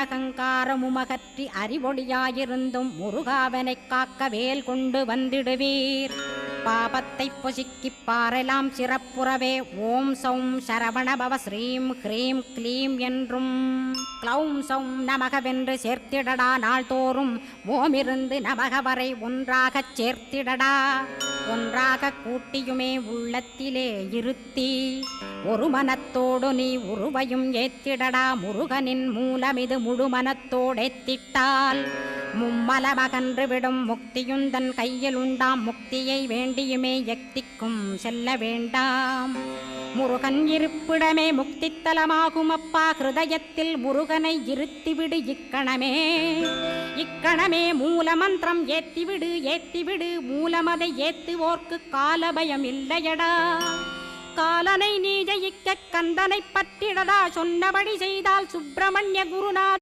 அகங்காரமுமகற்றி அறிவொளியாயிருந்தும் முருகாவனைக் காக்க வேல் கொண்டு வந்திடுவீர். பாபத்தை பொசுக்கிப் பாரெலாம் சிறப்புறவே ஓம் சௌம் சரவணபவ ஸ்ரீம் ஹ்ரீம் க்ளீம் என்றும் க்ளௌம் சௌம் நமகவென்று சேர்த்திடடா. நாள்தோறும் ஓமிருந்து நமக வரை ஒன்றாகச் சேர்த்திடடா. ஒன்றாக கூட்டியுமே உள்ளத்திலே இருத்தி ஒரு மனத்தோடு நீ உருவையும் ஏத்திடடா. முருகனின் மூலமிது முழு மனத்தோடேத்திட்டால் மும்மலமகன்று விடும் முக்தியுந்தன் கையில் உண்டாம். முக்தியை வேண்டியுமே எக்திக்கும் செல்ல வேண்டாம். முருகன் இருப்பிடமே முக்தித்தலமாகும் அப்பா. ஹிருதயத்தில் முருகனை இருத்திவிடு இக்கணமே. இக்கணமே மூலமந்திரம் ஏத்திவிடு ஏத்திவிடு. மூலமதை ஏத்துவோர்க்கு காலபயம் இல்லையடா. காலனை நீ ஜெயிக்க கந்தனை பற்றிடடா. சொன்னபடி செய்தால் சுப்பிரமணிய குருநாத